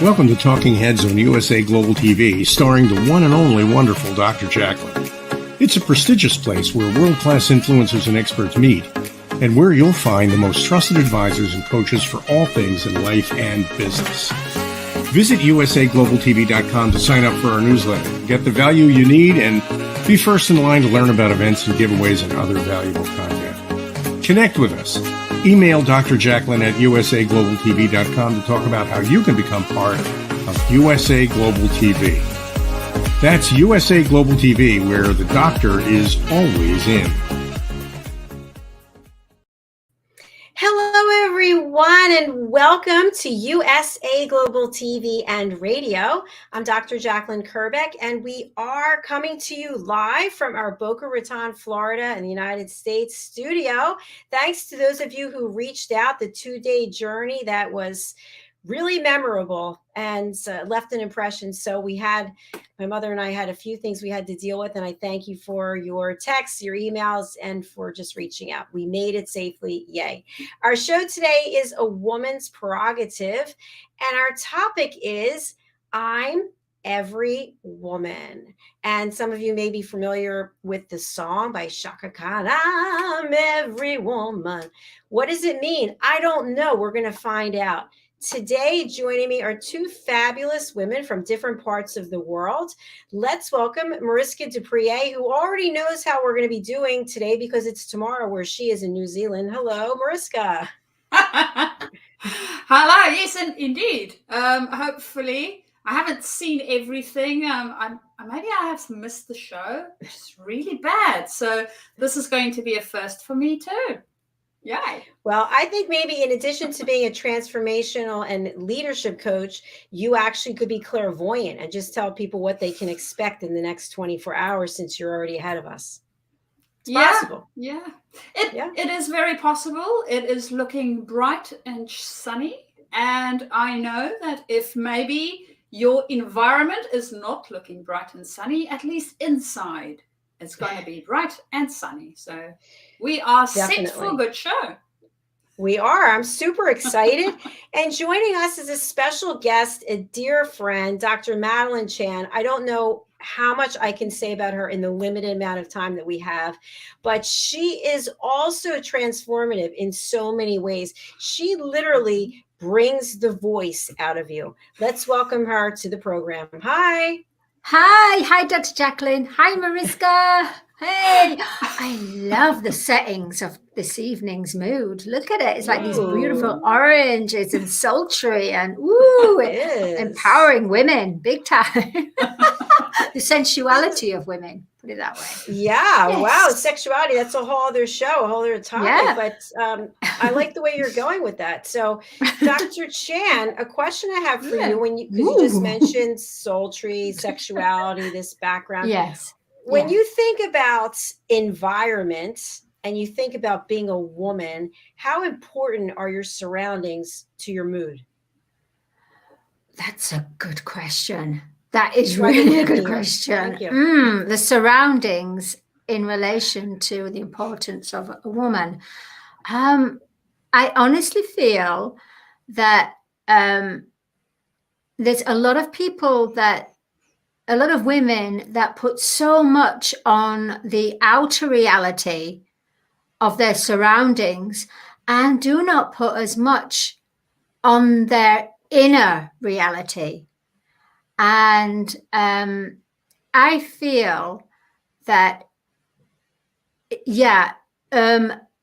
Welcome to Talking Heads on USA Global TV, starring the one and only wonderful Dr. Jacqueline. It's a prestigious place where world-class influencers and experts meet, and where you'll find the most trusted advisors and coaches for all things in life and business. Visit usaglobaltv.com to sign up for our newsletter, get the value you need, and be first in line to learn about events and giveaways and other valuable content. Connect with us. Email Dr. Jacqueline at usaglobaltv.com to talk about how you can become part of USA Global TV. That's USA Global TV, where the doctor is always in. Hello, everyone, and welcome to USA Global TV and Radio. I'm Dr. Jacqueline KERBECK, and we are coming to you live from our Boca Raton, Florida, in the United States studio. Thanks to those of you who reached out, the 2-day journey that was really memorable and left an impression. So my mother and I had a few things we had to deal with, and I thank you for your texts, your emails, and for just reaching out. We made it safely. Yay. Our show today is A Woman's Prerogative, and our topic is I'm Every Woman. And some of you may be familiar with the song by Chaka Khan, I'm every woman. What does it mean? I don't know. We're going to find out. Today, joining me are two fabulous women from different parts of the world. Let's welcome Mariska who already knows how we're going to be doing today because it's tomorrow where she is in New Zealand. Hello, Mariska. Hello. Yes, indeed. Hopefully, I haven't seen everything. Maybe I have missed the show, which is really bad. So this is going to be a first for me too. Yay. Well, I think maybe in addition to being a transformational and leadership coach, you actually could be clairvoyant and just tell people what they can expect in the next 24 hours since you're already ahead of us. It's possible. Yeah. It is very possible. It is looking bright and sunny. And I know that if maybe your environment is not looking bright and sunny, at least inside, it's going to be bright and sunny. So we are set for a good show. We are. I'm super excited. And joining us is a special guest, a dear friend, Dr. Madeline Chan. I don't know how much I can say about her in the limited amount of time that we have, but she is also transformative in so many ways. She literally brings the voice out of you. Let's welcome her to the program. Hi. Hi, Dr. Jacqueline. Hi, Mariska. Hey, I love the settings of this evening's mood. Look at it. It's like these beautiful oranges and sultry and empowering women, big time. The sensuality of women, put it that way. Yeah, yes. Wow, sexuality, that's a whole other show, a whole other topic. Yeah. But I like the way you're going with that. So, Dr. Chan, a question I have for you, because you just mentioned sultry, sexuality, this background. Yes. When you think about environment and you think about being a woman, how important are your surroundings to your mood? That's a good question. That is really a good question. Thank you. The surroundings in relation to the importance of a woman. I honestly feel that there's a lot of women that put so much on the outer reality of their surroundings and do not put as much on their inner reality. And I feel that,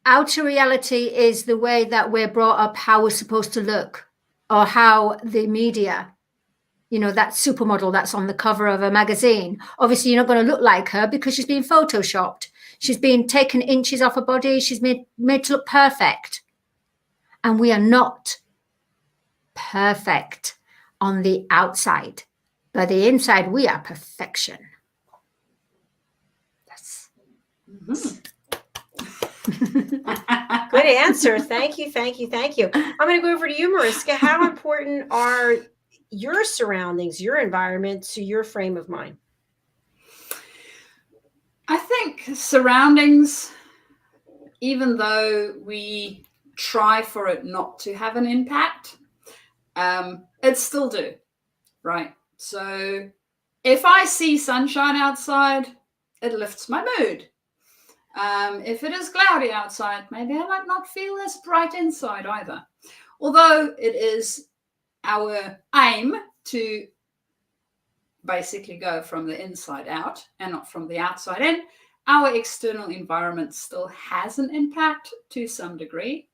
outer reality is the way that we're brought up, how we're supposed to look, or how the media, that supermodel that's on the cover of a magazine. Obviously, you're not going to look like her because she's been photoshopped. She's been taken inches off her body. She's made to look perfect. And we are not perfect on the outside. But the inside, we are perfection. That's good answer. Thank you. I'm going to go over to you, Mariska. How important are your surroundings, your environment to your frame of mind? I think surroundings, even though we try for it not to have an impact, It still do, right? So if I see sunshine outside, it lifts my mood. If it is cloudy outside, maybe I might not feel as bright inside either. Although it is our aim to basically go from the inside out and not from the outside in, our external environment still has an impact to some degree.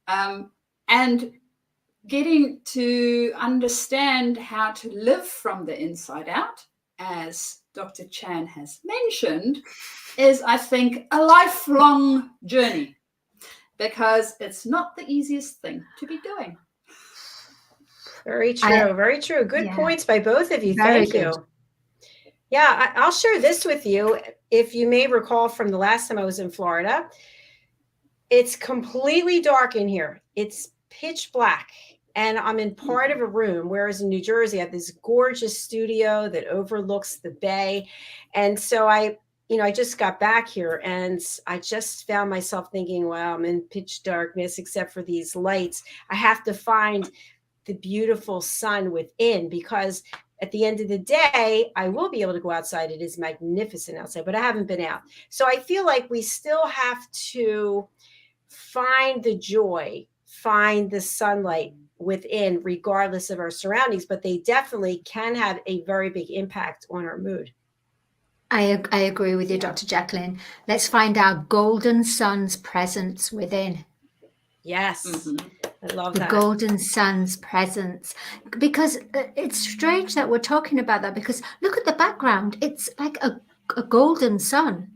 And getting to understand how to live from the inside out, as Dr. Chan has mentioned, is, I think, a lifelong journey, because it's not the easiest thing to be doing. Very true. Very true. Good points by both of you. Thank you. Yeah, I'll share this with you. If you may recall from the last time I was in Florida, it's completely dark in here. It's pitch black. And I'm in part of a room, whereas in New Jersey, I have this gorgeous studio that overlooks the bay. And so I just got back here and I just found myself thinking, wow, I'm in pitch darkness, except for these lights. I have to find the beautiful sun within, because at the end of the day, I will be able to go outside. It is magnificent outside, but I haven't been out. So I feel like we still have to find the joy, find the sunlight within, regardless of our surroundings, but they definitely can have a very big impact on our mood. I agree with you, Dr. Jacqueline. Let's find our golden sun's presence within. Yes. Mm-hmm. I love that. The golden sun's presence. Because it's strange that we're talking about that, because look at the background. It's like a golden sun.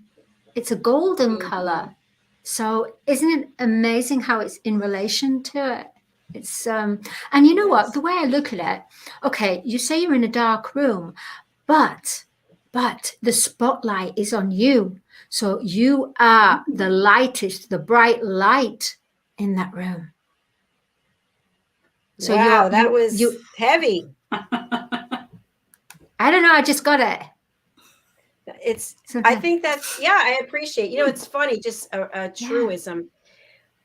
It's a golden color. So isn't it amazing how it's in relation to it? It's and you know what, the way I look at it, okay, you say you're in a dark room, but the spotlight is on you. So you are the lightest, the bright light in that room. So wow, that was heavy. I don't know, I just got it. I think that's, I appreciate, it's funny, just a truism.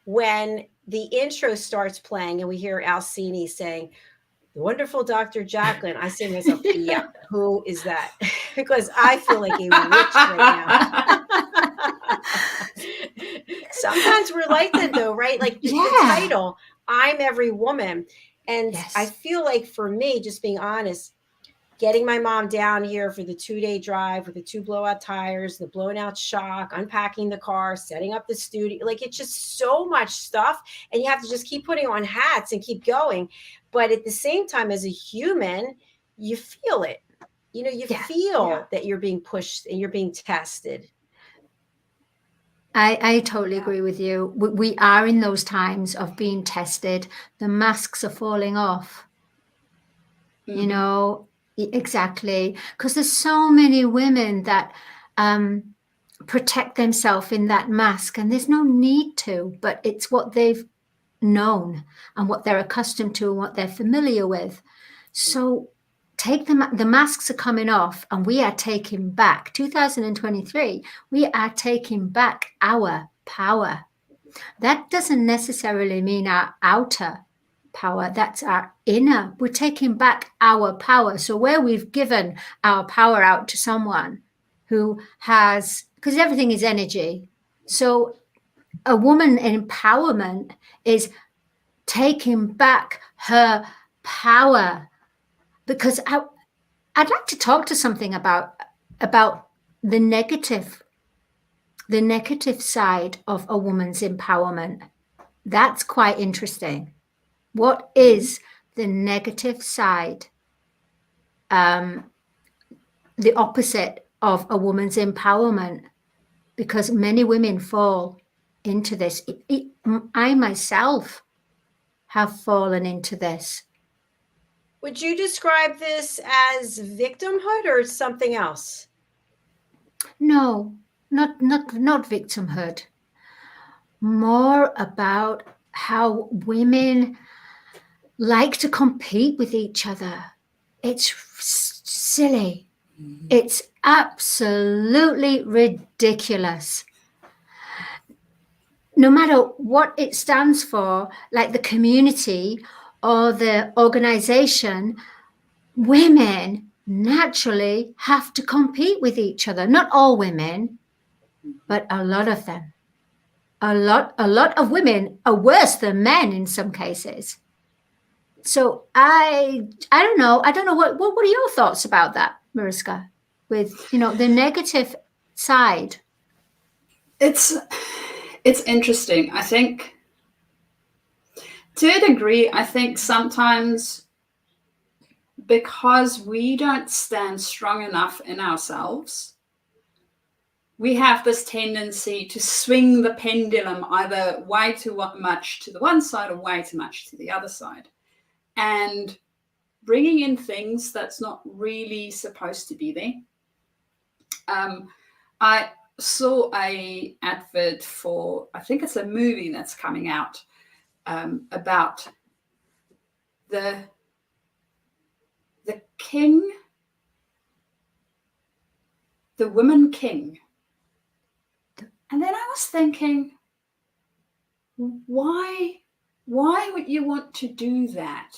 When the intro starts playing and we hear Alcini saying, "The wonderful Dr. Jacqueline," I say to myself, yeah, who is that? Because I feel like a witch right now. Sometimes we're like that though, right? Like the title, I'm Every Woman. And I feel like for me, just being honest, getting my mom down here for the 2-day drive with the 2 blowout tires, the blown out shock, unpacking the car, setting up the studio. Like, it's just so much stuff. And you have to just keep putting on hats and keep going. But at the same time, as a human, you feel it. You feel that you're being pushed and you're being tested. I totally agree with you. We are in those times of being tested. The masks are falling off. Mm-hmm. Exactly, because there's so many women that protect themselves in that mask, and there's no need to, but it's what they've known and what they're accustomed to and what they're familiar with. So the masks are coming off, and we are taking back 2023. We are taking back our power. That doesn't necessarily mean our outer power, that's our inner. We're taking back our power. So where we've given our power out to someone who has, because everything is energy. So a woman empowerment is taking back her power. Because I'd like to talk to something about the negative side of a woman's empowerment. That's quite interesting. What is the negative side, the opposite of a woman's empowerment? Because many women fall into this. I myself have fallen into this. Would you describe this as victimhood or something else? No, not victimhood. More about how women like to compete with each other. It's silly. Mm-hmm. It's absolutely ridiculous. No matter what it stands for, like the community or the organization, women naturally have to compete with each other. Not all women, but a lot of them. A lot of women are worse than men in some cases. So I don't know. I don't know what are your thoughts about that, Mariska, with the negative side? It's interesting. I think to a degree, I think sometimes because we don't stand strong enough in ourselves, we have this tendency to swing the pendulum either way too much to the one side or way too much to the other side. And bringing in things that's not really supposed to be there. I saw a advert for, I think it's a movie that's coming out about the king, the woman king. And then I was thinking, why would you want to do that?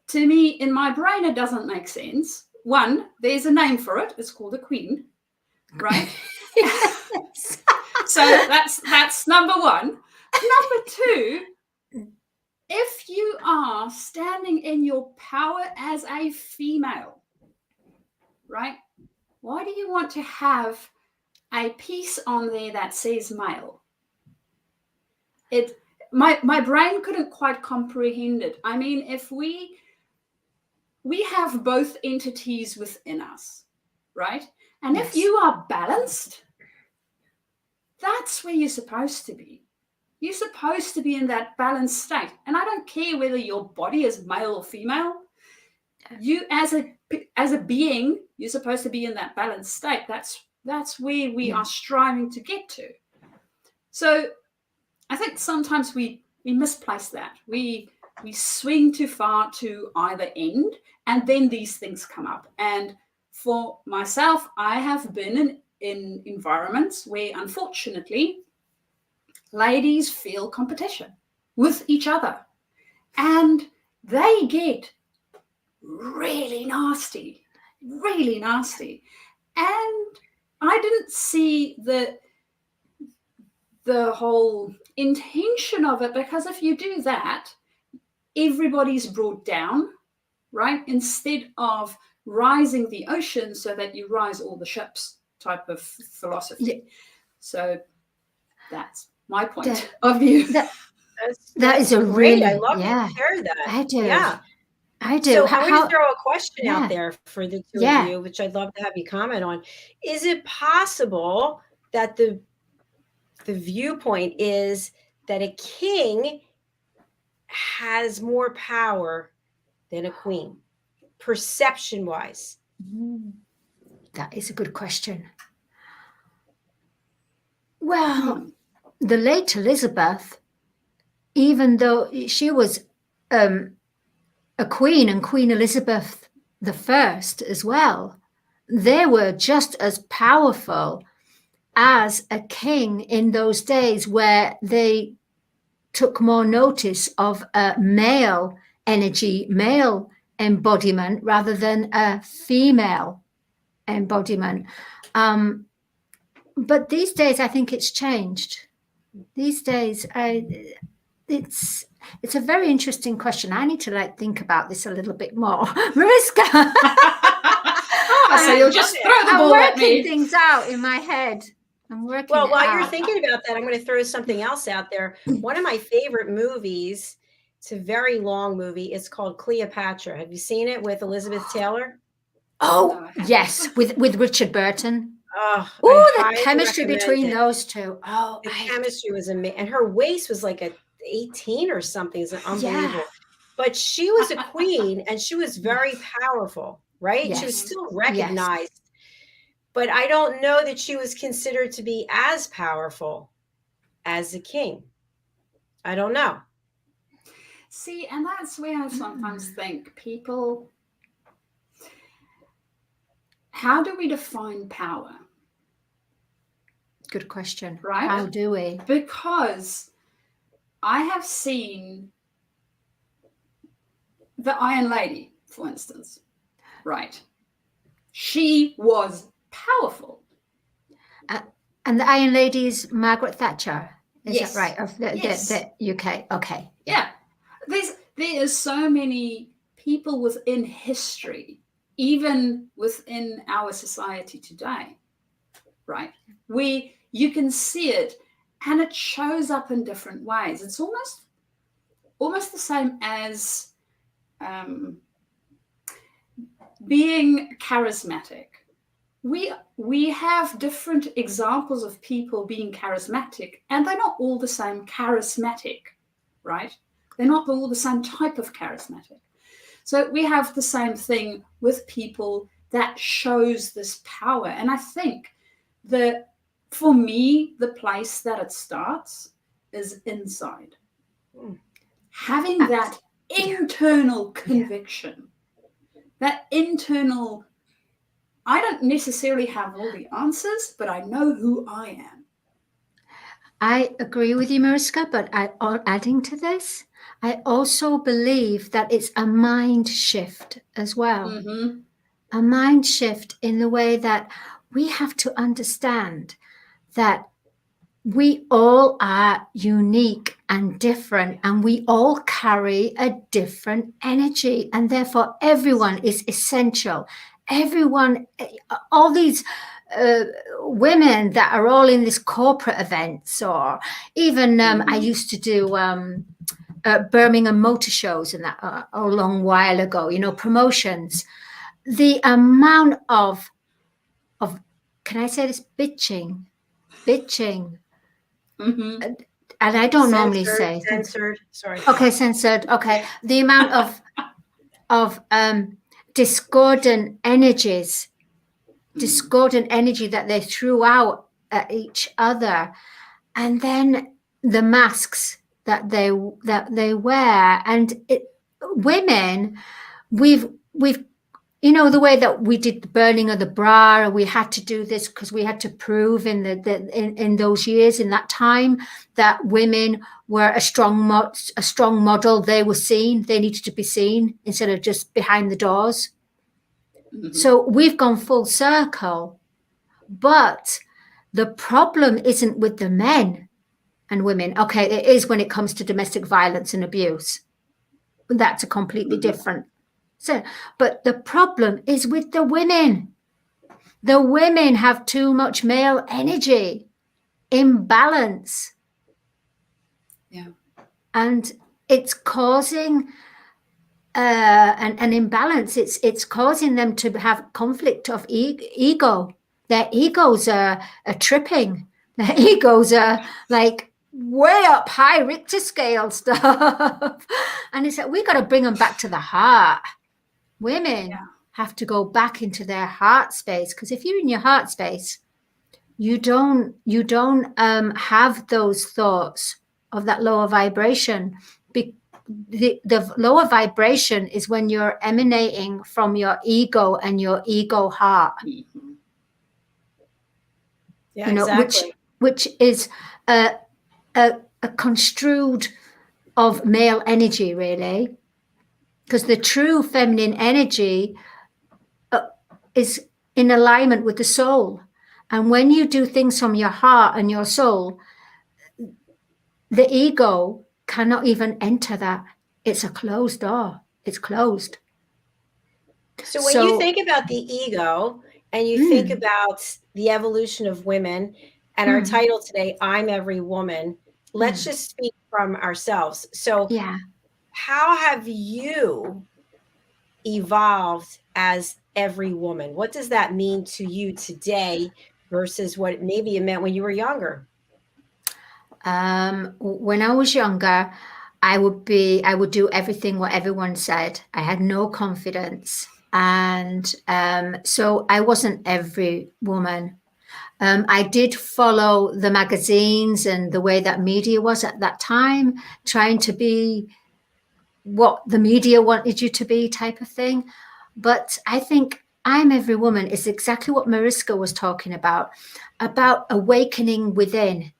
To me, in my brain, it doesn't make sense. One, there's a name for it. It's called a queen, right? So that's number one. Number two, if you are standing in your power as a female, right? Why do you want to have a piece on there that says male? My brain couldn't quite comprehend it. I mean, if we have both entities within us, right? And yes. If you are balanced, that's where you're supposed to be. You're supposed to be in that balanced state. And I don't care whether your body is male or female. You as a being, you're supposed to be in that balanced state. That's where we are striving to get to. So I think sometimes we misplace that. We swing too far to either end, and then these things come up. And for myself, I have been in environments where, unfortunately, ladies feel competition with each other. And they get really nasty, really nasty. And I didn't see the whole intention of it, because if you do that, everybody's brought down, right? Instead of rising the ocean so that you rise all the ships type of philosophy. Yeah. So that's my point of view. That is a really, I love you share that. I do. Yeah. I do. So I'm going to throw a question out there for the two of you, which I'd love to have you comment on. Is it possible that the viewpoint is that a king has more power than a queen, perception-wise? That is a good question. Well, the late Elizabeth, even though she was a queen, and Queen Elizabeth I as well, they were just as powerful as a king in those days, where they took more notice of a male energy, male embodiment, rather than a female embodiment. But these days, I think it's changed. These days, it's a very interesting question. I need to think about this a little bit more. Mariska. So you'll just throw the ball at me. I'm working things out in my head. While you're thinking about that, I'm going to throw something else out there. One of my favorite movies, it's a very long movie. It's called Cleopatra. Have you seen it with Elizabeth Taylor? Oh, yes, with Richard Burton. Oh, the chemistry between those two. Oh, the chemistry was amazing. And her waist was like a 18 or something. It's unbelievable. Yeah. But she was a queen, and she was very powerful, right? Yes. She was still recognized. Yes. But I don't know that she was considered to be as powerful as a king. I don't know. See, and that's where I sometimes think people, how do we define power? Good question. Right? How do we? Because I have seen the Iron Lady, for instance, right? She was powerful. And the Iron Lady is Margaret Thatcher. Is Yes. that right? Of the UK. Okay. Yeah. There is so many people within history, even within our society today, right? You can see it, and it shows up in different ways. It's almost the same as being charismatic. We have different examples of people being charismatic, and they're not all the same charismatic, right? They're not all the same type of charismatic. So we have the same thing with people that shows this power. And I think that for me, the place that it starts is inside. Having that internal conviction, that internal, I don't necessarily have all the answers, but I know who I am. I agree with you, Mariska, but adding to this, I also believe that it's a mind shift as well. Mm-hmm. A mind shift in the way that we have to understand that we all are unique and different, and we all carry a different energy, and therefore everyone is essential. Everyone, all these women that are all in this corporate events, or even I used to do Birmingham motor shows and that a long while ago, promotions. The amount of can I say this, bitching. Mm-hmm. And I don't normally say censored. Sorry. Okay, censored. Okay, the amount of discordant energy that they threw out at each other, and then the masks that they wear, and women, we've the way that we did the burning of the bra, we had to do this because we had to prove in those years, in that time, that women were a strong model. They were seen. They needed to be seen instead of just behind the doors. Mm-hmm. So we've gone full circle, but the problem isn't with the men and women. Okay, it is when it comes to domestic violence and abuse. That's a completely different. So, but the problem is with the women. The women have too much male energy, imbalance. Yeah. And it's causing an imbalance. It's causing them to have conflict of ego. Their egos are tripping. Their egos are like way up high Richter scale stuff. And it's like, we got to bring them back to the heart. Women have to go back into their heart space, because if you're in your heart space, you don't have those thoughts of that lower vibration. The lower vibration is when you're emanating from your ego and your ego heart. Yeah, exactly. which is a construed of male energy, really. Because the true feminine energy is in alignment with the soul. And when you do things from your heart and your soul, the ego cannot even enter that. It's a closed door. It's closed. So when you think about the ego and you think about the evolution of women and our title today, I'm Every Woman, let's just speak from ourselves. So how have you evolved as every woman? What does that mean to you today versus what maybe it meant when you were younger? When I was younger, I would do everything what everyone said. I had no confidence. And so I wasn't every woman. I did follow the magazines and the way that media was at that time, trying to be what the media wanted you to be, type of thing. But I think I'm Every Woman is exactly what Mariska was talking about awakening within,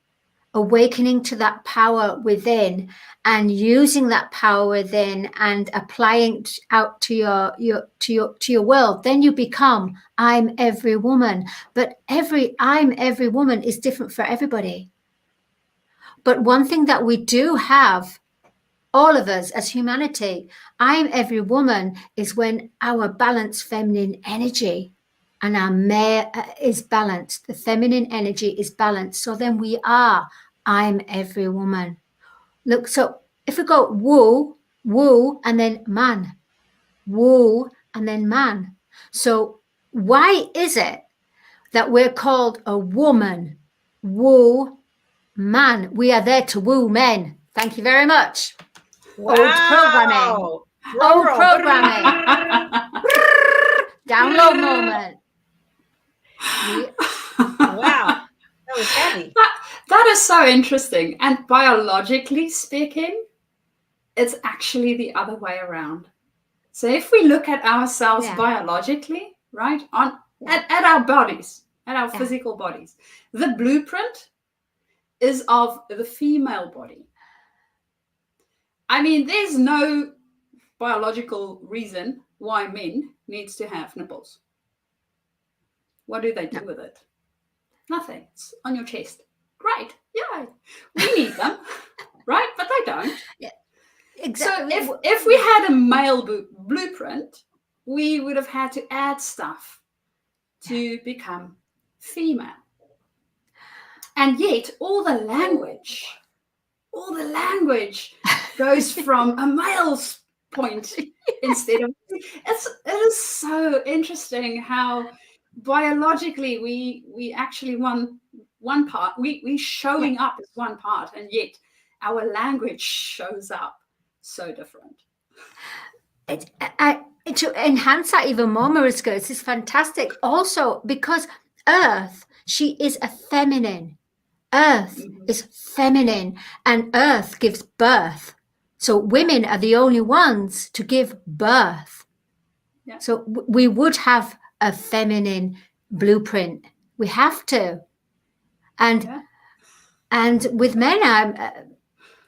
awakening to that power within and using that power within and applying it out to your world, then you become I'm every woman. But I'm every woman is different for everybody. But one thing that we do have, all of us as humanity, I'm every woman is when our balanced feminine energy and our male is balanced. The feminine energy is balanced. So then we are I'm every woman. Look, so if we go woo, woo, and then man, woo, and then man. So why is it that we're called a woman? Woo, man. We are there to woo men. Thank you very much. Wow. Old programming. Old programming. Download moment. Wow. That was heavy. That is so interesting. And biologically speaking, it's actually the other way around. So if we look at ourselves biologically, right, at our bodies, at our physical bodies, the blueprint is of the female body. I mean, there's no biological reason why men needs to have nipples. What do they do with it? Nothing. It's on your chest. Great. Yeah. We need them. Right? But they don't. Yeah. Exactly. So if we had a male blueprint, we would have had to add stuff to become female. And yet all the language goes from a male's point instead of it is so interesting how biologically we actually one part we showing up as one part, and yet our language shows up so different. To enhance that even more, Mariska, this is fantastic. Also, because Earth, she is a feminine. Earth is feminine, and Earth gives birth. So women are the only ones to give birth. Yeah. So we would have a feminine blueprint. We have to. And with men,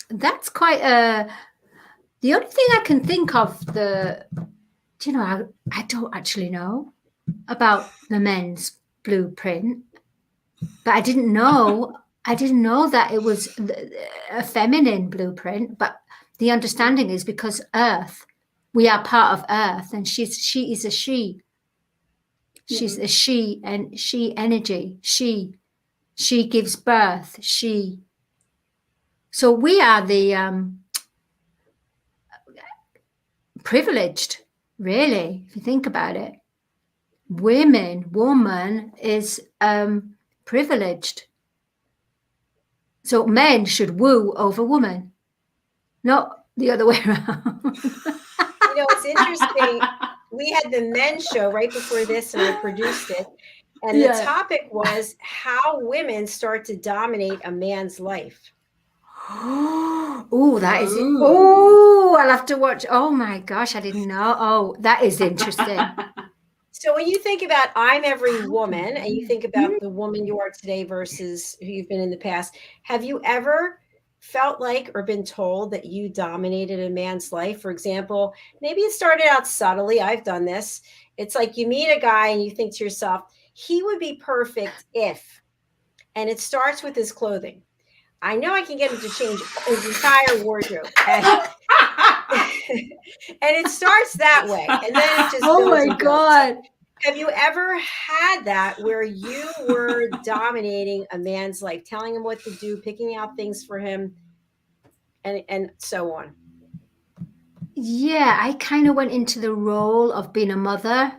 that's quite the only thing I can think of I don't actually know about the men's blueprint, but I didn't know that it was a feminine blueprint. But the understanding is because Earth, we are part of Earth, and she is a she. She's a she, and she energy. She gives birth. So we are the privileged, really, if you think about it. Woman is privileged. So men should woo over woman, not the other way around. It's interesting. We had the men's show right before this, and I produced it. And the topic was how women start to dominate a man's life. Oh, that is it. Oh, I'll have to watch. Oh my gosh, I didn't know. Oh, that is interesting. So when you think about I'm every woman, and you think about the woman you are today versus who you've been in the past, have you ever felt like or been told that you dominated a man's life? For example, maybe it started out subtly. I've done this. It's like you meet a guy and you think to yourself, he would be perfect if, and it starts with his clothing. I know I can get him to change his entire wardrobe. And it starts that way. And then it just oh my God. Have you ever had that where you were dominating a man's life, telling him what to do, picking out things for him, and so on? Yeah, I kind of went into the role of being a mother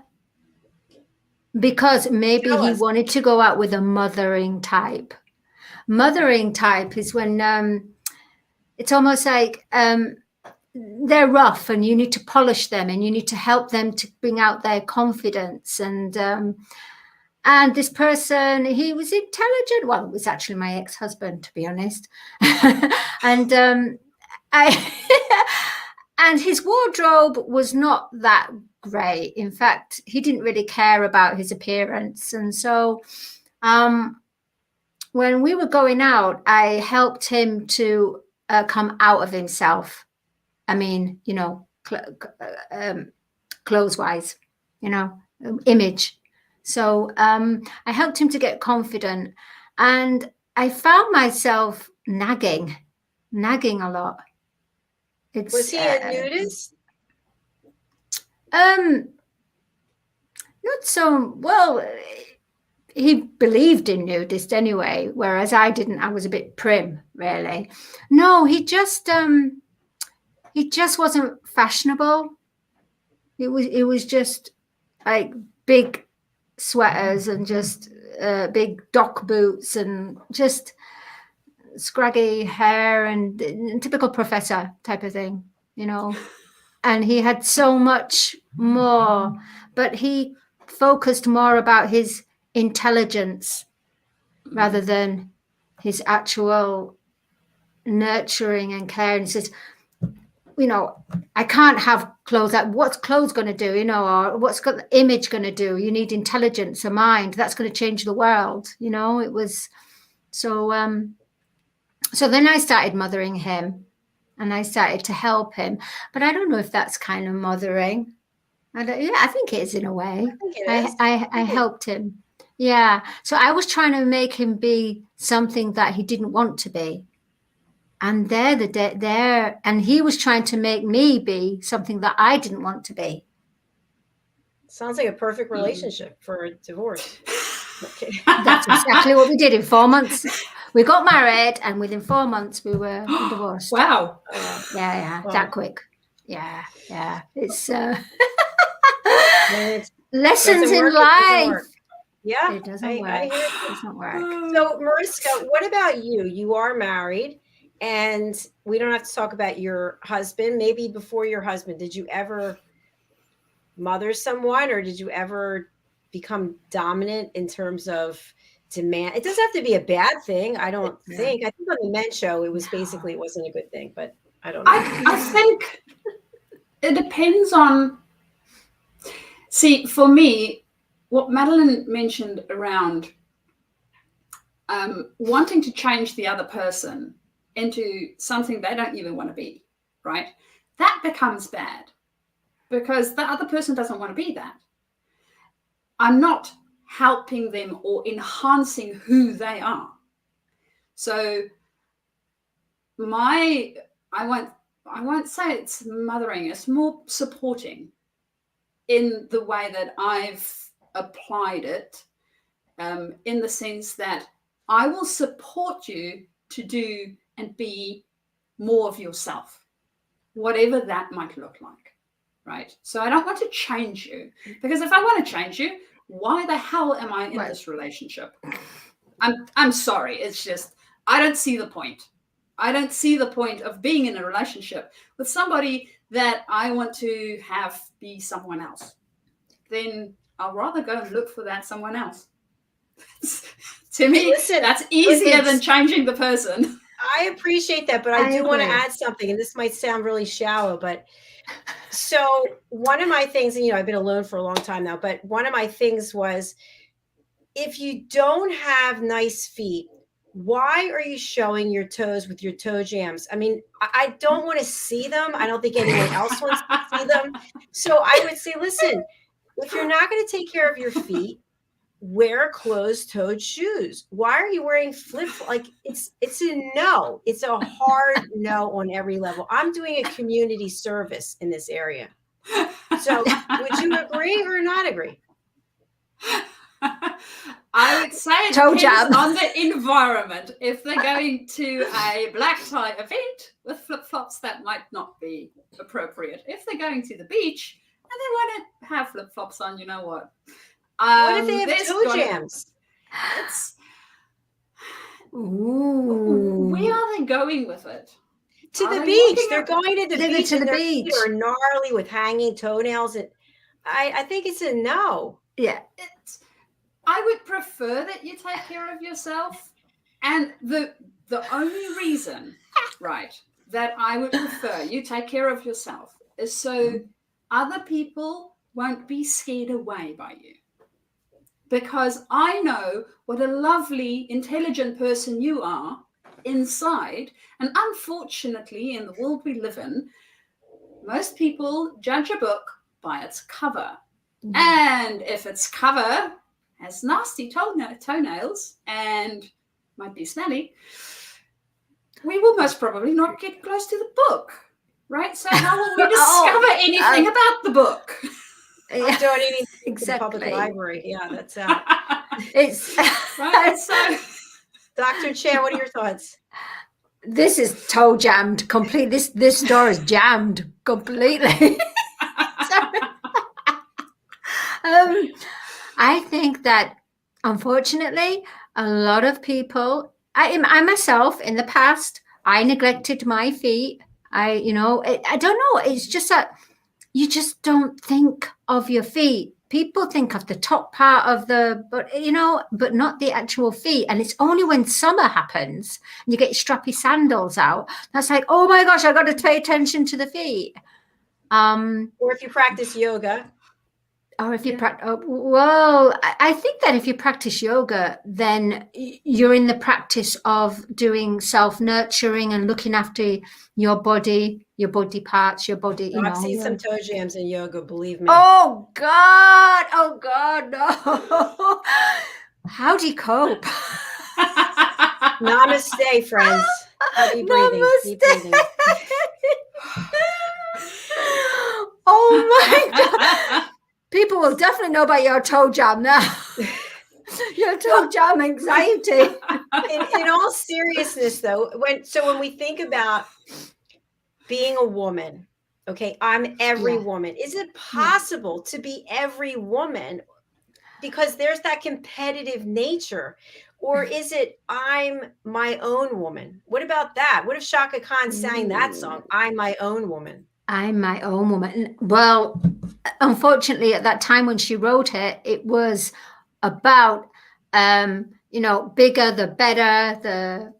because maybe he wanted to go out with a mothering type. Mothering type is when it's almost like they're rough and you need to polish them and you need to help them to bring out their confidence. And this person, he was intelligent. Well, it was actually my ex-husband, to be honest. And and his wardrobe was not that great. In fact, he didn't really care about his appearance. And so when we were going out, I helped him to come out of himself. I mean, you know, clothes-wise, you know, image. So I helped him to get confident, and I found myself nagging a lot. Was he a nudist? Not so well. He believed in nudist anyway, whereas I didn't. I was a bit prim, really. No, he just wasn't fashionable. It was just like big sweaters and just big dock boots and just scraggy hair and typical professor type of thing, you know. And he had so much more, but he focused more about his intelligence rather than his actual nurturing and care. And he says, you know, I can't have clothes. What's clothes going to do, you know, or what's got the image going to do? You need intelligence, a mind that's going to change the world. You know, it was so. So then I started mothering him, and I started to help him. But I don't know if that's kind of mothering. I think it is in a way. I think it is. I helped him. Yeah. So I was trying to make him be something that he didn't want to be. And and he was trying to make me be something that I didn't want to be. Sounds like a perfect relationship for a divorce. Okay. That's exactly what we did in 4 months. We got married, and within 4 months we were divorced. Wow. Yeah, Wow. That quick. Yeah. It's It lessons doesn't in work, it doesn't life. work. Yeah, It doesn't I work. hear It you. doesn't work. So, Mariska, what about you? You are married, and we don't have to talk about your husband. Maybe before your husband, did you ever mother someone, or did you ever become dominant in terms of demand? It doesn't have to be a bad thing, I don't think. I think on the men's show, it was basically, it wasn't a good thing, but I don't know. I think it depends on. See, for me, what Madeleine mentioned around wanting to change the other person into something they don't even want to be, right? That becomes bad because the other person doesn't want to be that. I'm not helping them or enhancing who they are. So I won't say it's mothering, it's more supporting in the way that I've applied it, in the sense that I will support you to do and be more of yourself, whatever that might look like, right? So I don't want to change you, because if I want to change you, why the hell am I in this relationship? I'm sorry. It's just, I don't see the point. I don't see the point of being in a relationship with somebody that I want to have be someone else. Then I'll rather go and look for that someone else. To me, that's easier than changing the person. I appreciate that, but I do want to add something, and this might sound really shallow, but so one of my things, and I've been alone for a long time now, but one of my things was, if you don't have nice feet, why are you showing your toes with your toe jams? I mean, I don't want to see them. I don't think anyone else wants to see them. So I would say, listen, if you're not going to take care of your feet, wear closed-toed shoes. Why are you wearing flip-flops? Like, it's a no. It's a hard no on every level. I'm doing a community service in this area. So would you agree or not agree? I would say it depends on the environment. If they're going to a black tie event with flip-flops, that might not be appropriate. If they're going to the beach and they want to have flip-flops on, you know what? What if they have toe jams? Where are they going with it? To the beach. They're going to the beach, and their feet are gnarly with hanging toenails. And I think it's a no. Yeah. I would prefer that you take care of yourself. And the only reason, right, that I would prefer you take care of yourself is so other people won't be scared away by you. because I know what a lovely, intelligent person you are inside. And unfortunately, in the world we live in, most people judge a book by its cover. And if its cover has nasty toenails and might be smelly, we will most probably not get close to the book, right? So how will we discover anything about the book? I'm donating Exactly. to the public library. Yeah, that's It's right. So, Dr. Chan, what are your thoughts? this is toe jammed completely. This door is jammed completely. I think that unfortunately, a lot of people, I myself in the past, I neglected my feet. I don't know. It's just that you just don't think of your feet. People think of the top part of but not the actual feet. And it's only when summer happens and you get your strappy sandals out, that's like, oh my gosh, I got to pay attention to the feet. Or if you practice yoga. Or if you practice, well, I think that if you practice yoga, then you're in the practice of doing self-nurturing and looking after your body parts, your body. I've seen some toe jams in yoga, believe me. Oh God, no! How do you cope? Namaste, friends. Heavy breathing. Deep breathing. Oh my God. People will definitely know about your toe jam now. Your toe jam anxiety. In all seriousness, though, when we think about being a woman, okay, I'm every woman. Is it possible to be every woman? Because there's that competitive nature. Or is it I'm my own woman? What about that? What if Shaka Khan sang that song, I'm my own woman? I'm my own woman. Well, unfortunately, at that time when she wrote it, it was about, bigger, the better,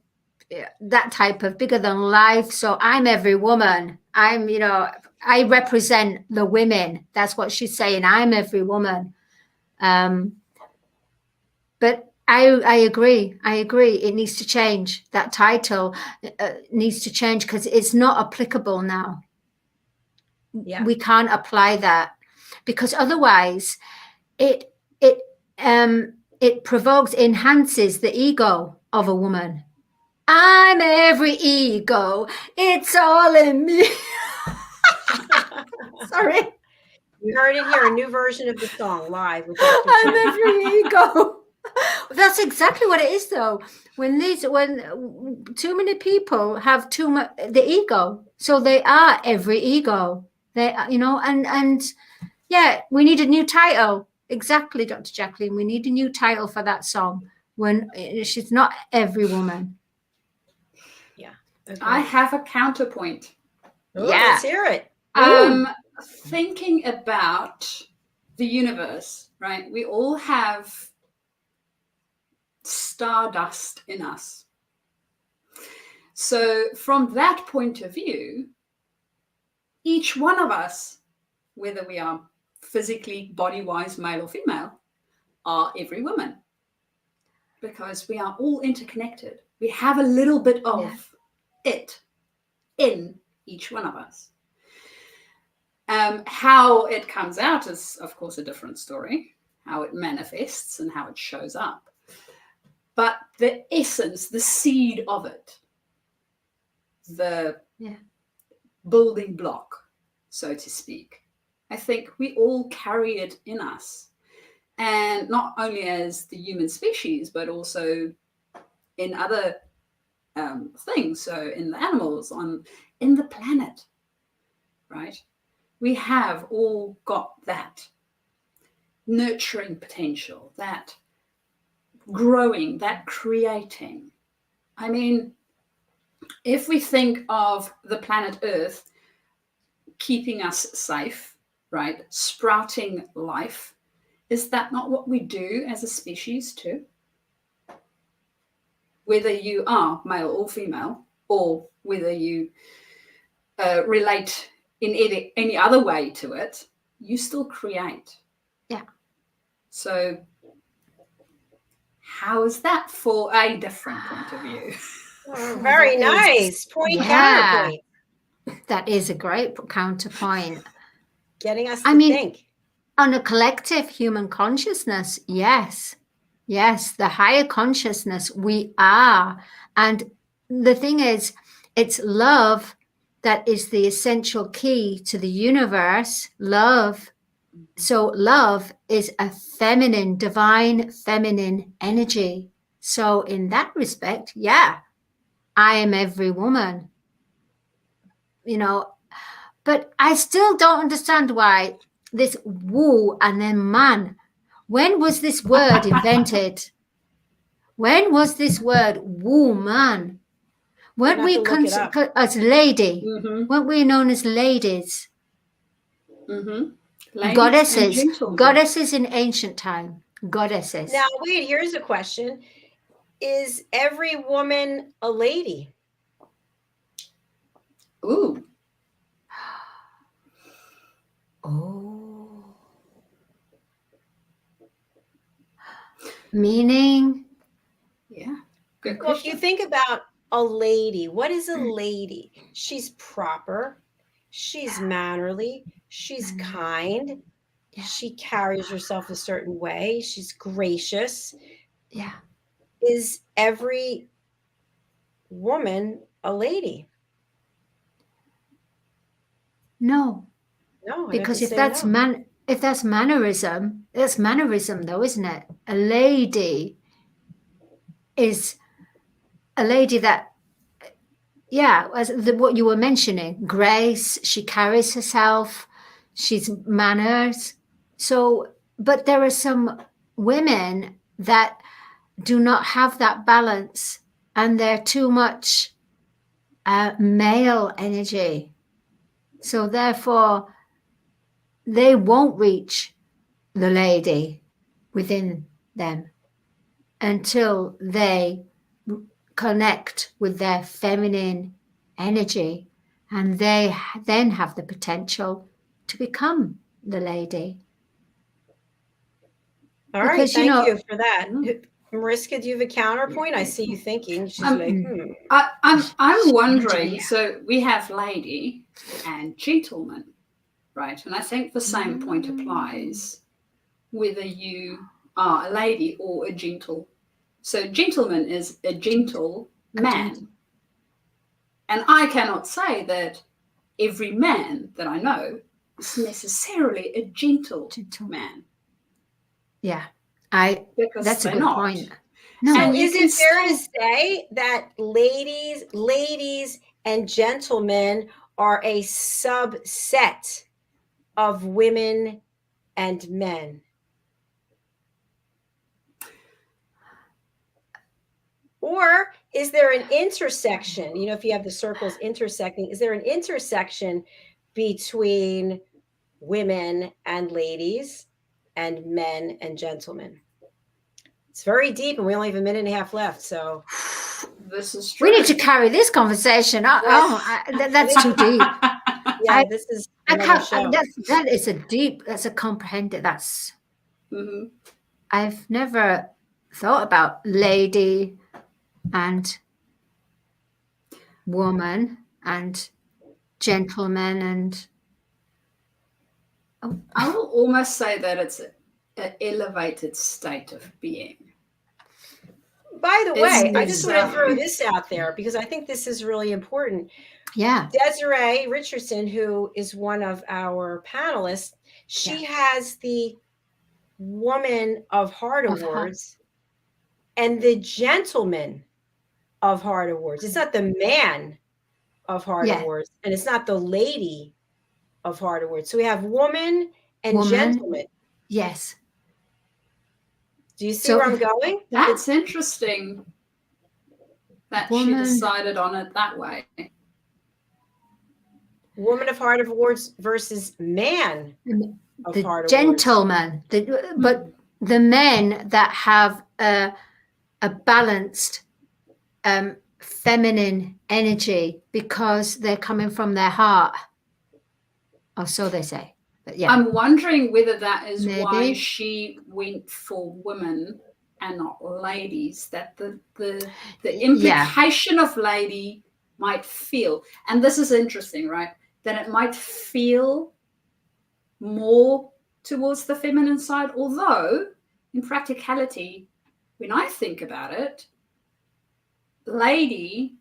that type of bigger than life. So I'm every woman. I represent the women. That's what she's saying. I'm every woman. But I agree. It needs to change. That title needs to change because it's not applicable now. Yeah. We can't apply that because otherwise it enhances the ego of a woman. I'm every ego. It's all in me. Sorry. You heard it here, a new version of the song live. With I'm every ego. That's exactly what it is, though. When too many people have too much the ego, so they are every ego. They, and we need a new title. Exactly, Dr. Jacqueline. We need a new title for that song. When she's not every woman. Yeah, okay. I have a counterpoint. Ooh, let's hear it. Thinking about the universe, right? We all have stardust in us. So from that point of view, each one of us, whether we are physically, body-wise, male or female, are every woman. Because we are all interconnected. We have a little bit of it in each one of us. How it comes out is, of course, a different story. How it manifests and how it shows up. But the essence, the seed of it, the building block, so to speak, I think we all carry it in us. And not only as the human species, but also in other things. So in the animals, in the planet, right? We have all got that nurturing potential, that growing, that creating. I mean, if we think of the planet Earth keeping us safe, right? Sprouting life, is that not what we do as a species too? Whether you are male or female, or whether you relate in any other way to it, you still create. Yeah. So How is that for a different point of view? Oh, very nice. Point Yeah. counterpoint. That is a great counterpoint. Getting us to think. On a collective human consciousness, yes. Yes, the higher consciousness we are. And the thing is, it's love that is the essential key to the universe. Love. So love is a feminine, divine feminine energy. So in that respect, yeah, I am every woman. You know, but I still don't understand why this woo and then man. When was this word invented? When was this word woman? Weren't we as lady? Weren't we known as ladies? Goddesses in ancient time. Goddesses. Now, wait, here's a question. Is every woman a lady? Ooh. Oh. Meaning? Yeah. Good question. Well, if you think about a lady, what is a lady? She's proper. She's mannerly. She's kind. Yeah. She carries herself a certain way. She's gracious. Yeah. Is every woman a lady? No. No, because if that's mannerism, that's mannerism though, isn't it? A lady is a lady that, yeah, as what you were mentioning, grace, she carries herself, she's manners. So, but there are some women that do not have that balance, and they're too much male energy. So therefore, they won't reach the lady within them until they connect with their feminine energy, and they then have the potential to become the lady. All right, thank you for that. Mariska, do you have a counterpoint? I see you thinking. She's I'm wondering, so we have lady and gentleman, right? And I think the same point applies whether you are a lady or a gentle. So gentleman is a gentle man. And I cannot say that every man that I know is necessarily a gentle man. Yeah, because that's a good point. No. So is it fair to say that ladies and gentlemen are a subset of women and men? Or is there an intersection? You know, if you have the circles intersecting, is there an intersection between women and ladies and men and gentlemen? It's very deep, and we only have a minute and a half left. So this is true. We need to carry this conversation. That's too deep. Yeah, this is another show. That is a deep. That's a comprehended. That's. I've never thought about lady and woman and gentleman and. Oh. I will almost say that it's an elevated state of being. By the way, I just want to throw this out there because I think this is really important. Yeah. DESZIREE Richardson, who is one of our panelists, she has the Woman of Heart Awards and the Gentleman of Heart Awards. It's not the Man of Heart Awards, and it's not the Lady of Heart Awards. So we have woman and gentleman. Yes. Do you see where I'm going? That's interesting that she decided on it that way. Woman of Heart Awards versus Man of Heart Gentleman. But the men that have a balanced feminine energy because they're coming from their heart. Or so they say. But yeah. I'm wondering whether that is why she went for women and not ladies, that the implication of lady might feel, and this is interesting, right? That it might feel more towards the feminine side, although in practicality, when I think about it, lady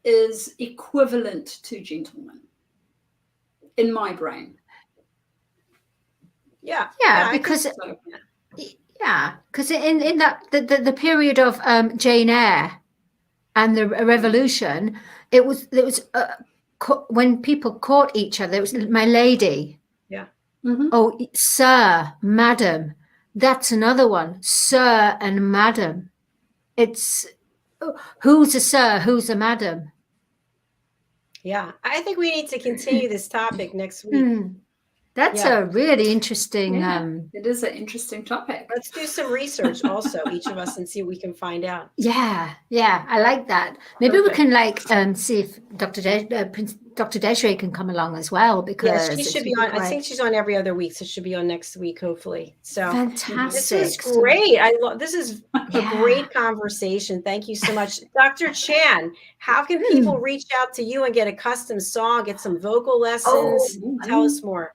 is equivalent to gentleman in my brain. Yeah, because in that the period of Jane Eyre and the Revolution, it was when people caught each other, it was my lady. Yeah. Mm-hmm. Oh, sir, madam. That's another one. Sir and madam. It's who's a sir, who's a madam. Yeah, I think we need to continue this topic next week. That's a really interesting. It is an interesting topic. Let's do some research also, each of us, and see what we can find out. Yeah, I like that. Maybe we can see if Dr. DESZIREE can come along as well, because she should be on. I think she's on every other week, so she'll be on next week, hopefully. So fantastic! This is great. This is a great conversation. Thank you so much, Dr. Chan. How can people reach out to you and get a custom song, get some vocal lessons? Tell us more.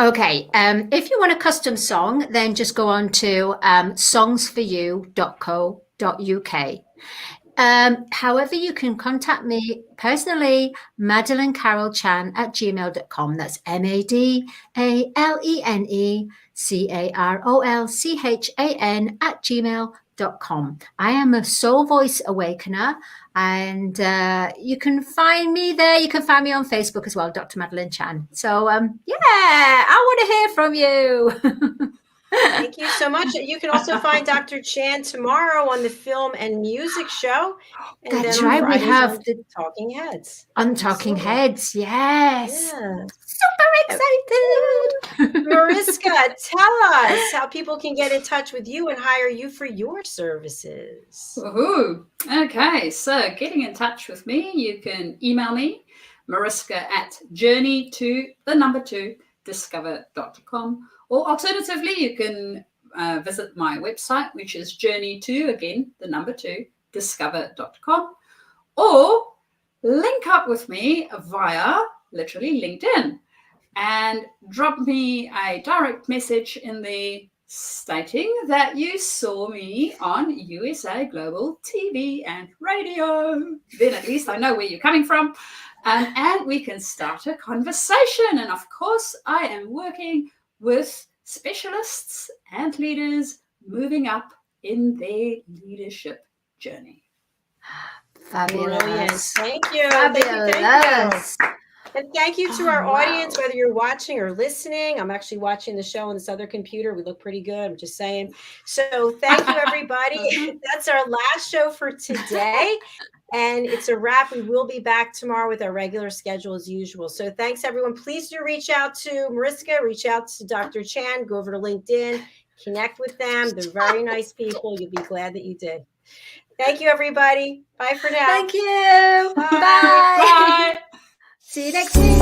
Okay, if you want a custom song, then just go on to songsforyou.co.uk. However, you can contact me personally, MADALENECarolChan@gmail.com. That's MADALENECarolChan@gmail.com. I am a soul voice awakener, and you can find me there. You can find me on Facebook as well, Dr. Madeleine Chan. So I want to hear from you. Thank you so much. You can also find Dr. Chan tomorrow on the Film and Music Show. And That's then right. We have the Talking Heads. On Talking Heads, yes. Yeah. Super excited. Mariska, tell us how people can get in touch with you and hire you for your services. Woohoo. Okay, so getting in touch with me, you can email me, mariska@journey2discover.com, or alternatively, you can visit my website, which is journey2discover.com, or link up with me via literally LinkedIn and drop me a direct message in the stating that you saw me on USA Global TV and Radio. Then at least I know where you're coming from, and we can start a conversation. And of course, I am working with specialists and leaders moving up in their leadership journey. Fabulous. Brilliant. Thank you. Fabulous. Thank you. And thank you to our audience, whether you're watching or listening. I'm actually watching the show on this other computer. We look pretty good. I'm just saying. So thank you, everybody. That's our last show for today. And it's a wrap. We will be back tomorrow with our regular schedule as usual. So thanks, everyone. Please do reach out to Mariska, reach out to Dr. Chan, go over to LinkedIn, connect with them. They're very nice people. You'll be glad that you did. Thank you, everybody. Bye for now. Thank you. Bye. Bye. Bye. See you next week.